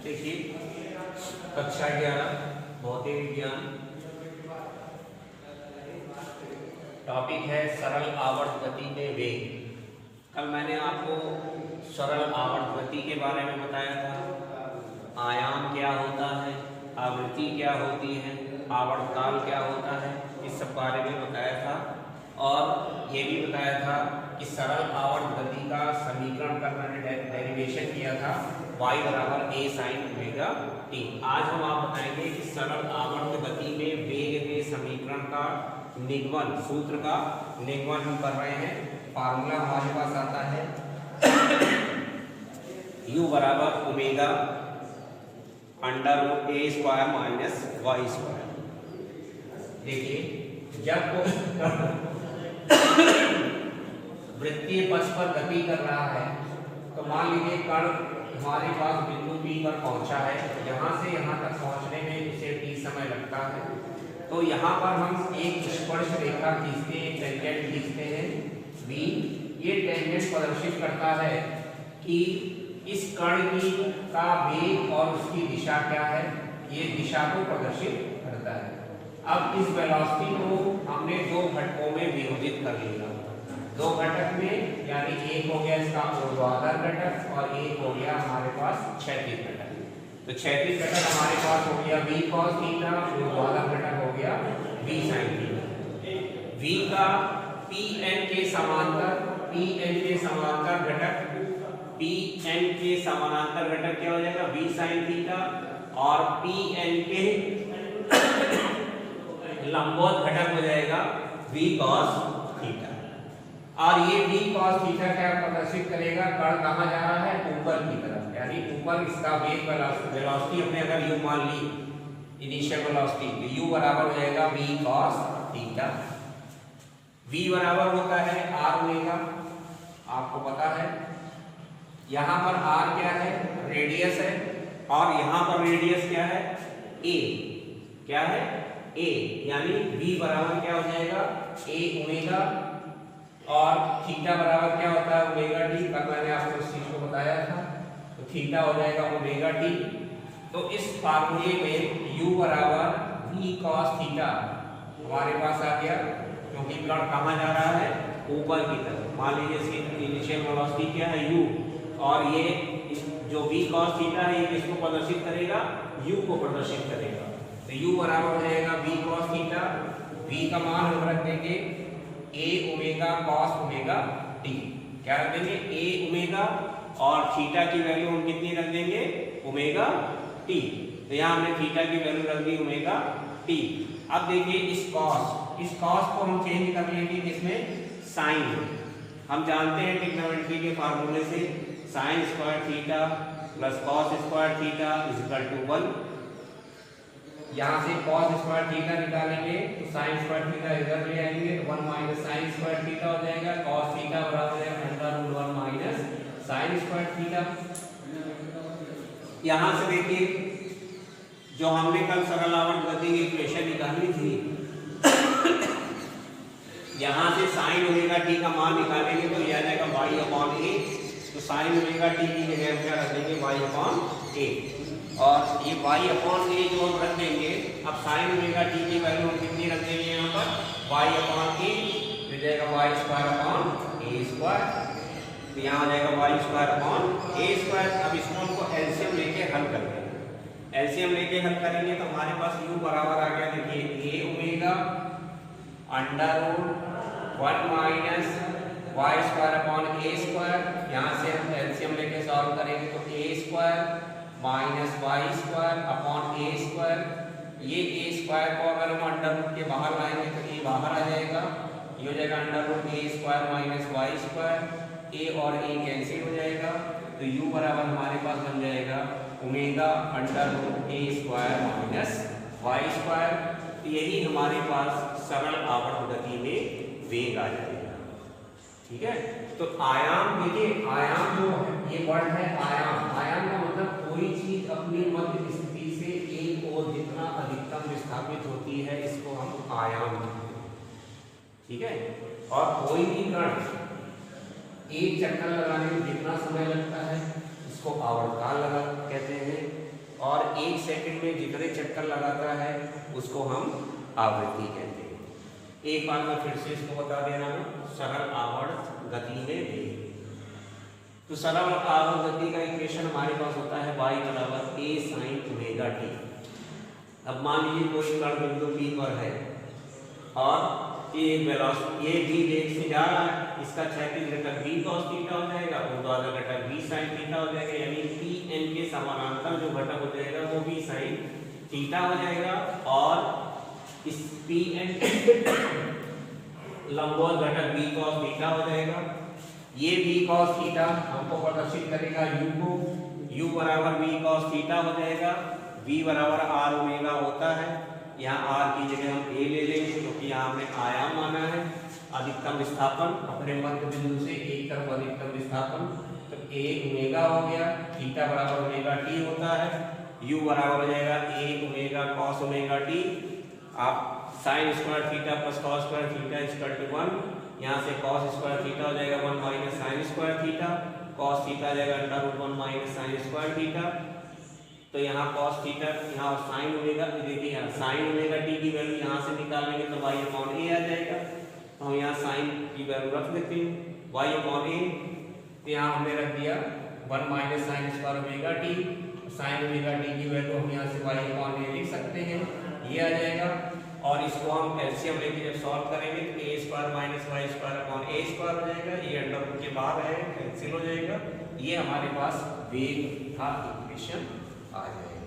देखिए कक्षा 11 भौतिक विज्ञान, टॉपिक है सरल आवर्त गति में वेग। कल मैंने आपको सरल आवर्त गति के बारे में बताया था, आयाम क्या होता है, आवृत्ति क्या होती है, आवर्तकाल क्या होता है, इस सब बारे में बताया था। और ये भी बताया था कि सरल आवर्त गति का समीकरण का मैंने डेरिवेशन किया था y बराबर a sin ओमेगा t। आज हम आप बताएंगे कि सरल आवर्त गति में वेग के समीकरण का निगमन, सूत्र का निगमन हम कर रहे हैं। फार्मूला हमारे पास आता है u बराबर omega under root a square minus y square. देखिए जब वृत्तीय पथ पर गति कर रहा है तो मान लीजिए कण हमारे पास बिंदु P पर पहुंचा है, यहाँ से यहाँ तक पहुंचने में इसे t समय लगता है। तो यहाँ पर हम एक स्पर्श रेखा खींचते हैं, टेंजेंट खींचते हैं v। ये टेंजेंट प्रदर्शित करता है कि इस कण की का वेग और उसकी दिशा क्या है, ये दिशा को प्रदर्शित करता है। अब इस वेलोसिटी को हमने दो घटकों में विभाजित कर लिया, दो घटक में, यानी एक हो गया इसका ऊर्ध्वाधर घटक और एक हो गया हमारे पास क्षैतिज घटक। तो क्षैतिज घटक हमारे पास हो गया v cos थीटा, ऊर्ध्वाधर घटक हो गया v sin थीटा। v का pn के समांतर घटक, pn के समानांतर घटक क्या हो जाएगा v sin थीटा, और pn के लंबवत घटक हो जाएगा v cos थीटा। और ये v cos थीटा क्या प्रदर्शित करेगा, कण कहाँ जा रहा है, ऊपर की तरफ, यानी ऊपर इसका वेग वेलोसिटी हमने अगर u मान ली इनिशियल वेलोसिटी, तो u बराबर हो जाएगा v cos थीटा। v बराबर होता है r ओमेगा, आपको पता है। यहाँ पर r क्या है, रेडियस है, और यहाँ पर रेडियस क्या है, a। क्या है, a, यानी v बराबर क्या हो जाएगा, a ओमेगा, और थीटा बराबर क्या होता है, ओमेगा टी। कल मैंने आपको इस चीज को बताया था, तो थीटा हो जाएगा ओमेगा टी। तो इस फार्मूले में u बराबर v cos थीटा हमारे पास आ गया, क्योंकि कण कहाँ जा रहा है, ऊपर की तरफ। मान लीजिए इसकी इनिशियल वेलोसिटी क्या है, u, और ये जो v cos थीटा है ये किसको प्रदर्शित करेगा, u को प्रदर्शित करेगा। तो u बराबर हो जाएगा v cos थीटा, v का मान हम रख देंगे a omega cos omega t। क्या रख देंगे, a ओमेगा, और थीटा की वैल्यू हम कितनी रख देंगे, ओमेगा t। तो यहाँ हमने थीटा की वैल्यू रख दी ओमेगा t। अब देखिए इस cos को हम चेंज कर लेंगे किसमें, साइन। हम जानते हैं ट्रिग्नोमेट्री के फार्मूले से, sine square theta plus cos square theta is equal to 1। यहाँ से cos स्क्वायर थीटा निकालेंगे तो साइन स्क्वायर थीटा इधर ले आएंगे, तो 1 माइनस साइन स्क्वायर थीटा हो जाएगा। cos थीटा बराबर है under root 1 minus sine square theta. यहाँ से देखिए जो हमने कल सरल आवर्त गति की इक्वेशन निकाली थी, यहाँ से साइन ओमेगा टी का मान निकालेंगे तो यह आ जाएगा y अपॉन a। तो साइन ओमेगा टी की जगह हम क्या रख देंगे, y अपॉन a, और ये y अपॉन a जो हम रख देंगे, अब साइन ओमेगा टी की वैल्यू हम कितनी रख देंगे यहाँ पर, y अपॉन a, तो जाएगा y square upon a square. तो यहाँ आ जाएगा y square upon a square. अब इसको हमको एलसीएम लेके हल कर देंगे। एलसीएम लेके हल करेंगे तो हमारे पास u बराबर आ गया, देखिए a omega under root 1 minus y square upon a square. यहाँ से हम एलसीएम लेके सॉल्व करेंगे तो a square minus y square upon a square. ये a स्क्वायर को अगर हम अंडर रूट के बाहर लाएंगे तो a बाहर आ जाएगा, ये हो जाएगा under root a square minus y square. a और a कैंसिल हो जाएगा, तो u बराबर हमारे पास बन जाएगा omega under root a square minus y square. तो यही हमारे पास सरल आवर्त गति में वेग आ जाएगा। ठीक है, तो आयाम देखिए, आयाम जो ये वर्ड है आयाम, आयाम का मतलब कोई चीज अपनी मध्य स्थिति से एक और जितना अधिकतम विस्थापित होती है, इसको हम आयाम कहते हैं। ठीक है, और कोई भी कण एक चक्कर लगाने में जितना समय लगता है इसको आवर्तकाल लगा कहते हैं। और 1 सेकंड में जितने चक्कर लगाता है उसको हम आवृत्ति कहते हैं। एक बार मैं फिर से इसको बता दे रहा हूँ, सरल आवर्त गति में वेग। तो सरल आवर्त गति का इक्वेशन हमारे पास होता है y बराबर a sin ओमेगा t। अब मान लीजिए कोई कण बिंदु P पर है और ये भी वेग से जा रहा है, इसका क्षैतिज घटक v cos थीटा हो जाएगा, ऊर्ध्वाधर घटक v sin थीटा हो जाएगा, यानी Pn के समानांतर जो घटक हो जाएगा वो v sin थीटा हो जाएगा और इस Pn लंबवत घटक v cos थीटा हो जाएगा। ये v cos थीटा हमको प्रदर्शित करेगा u को, u बराबर v cos थीटा हो जाएगा, v बराबर r ओमेगा होता है। यहाँ r की जगह हम a ले लेंगे क्योंकि यहाँ हमने आयाम माना है। अधिकतम विस्थापन अपने मध्य बिंदु से एक तरफ अधिकतम विस्थापन, तो a ओमेगा हो गया, थीटा बराबर ओमेगा t होता है, u बराबर हो जाएगा a omega cos omega t। आप sine square theta plus cos square theta equal to 1, यहाँ से कॉस स्क्वायर थीटा हो जाएगा 1 minus sine square theta, cos theta आ जाएगा √1 माइनस साइन स्क्वायर थीटा। तो यहाँ cos थीटा, यहाँ साइन ओमेगा, देखिए यहाँ साइन ओमेगा t की वैल्यू यहाँ से निकालेंगे तो y अपॉन a आ जाएगा। तो हम यहाँ साइन की वैल्यू रख देते हैं y अपॉन a, तो यहाँ हमने रख दिया 1 minus sine square omega t। Sign omega t की वैल्यू हम यहाँ से y अपॉन a लिख सकते हैं, ये आ जाएगा। और इसको हम एलसीएम लेके जब सॉल्व करेंगे तो a square minus y square upon a square हो जाएगा, ये अंडर रूट के बाद है कैंसिल हो जाएगा। ये हमारे पास वेग का इक्वेशन आ जाएगा।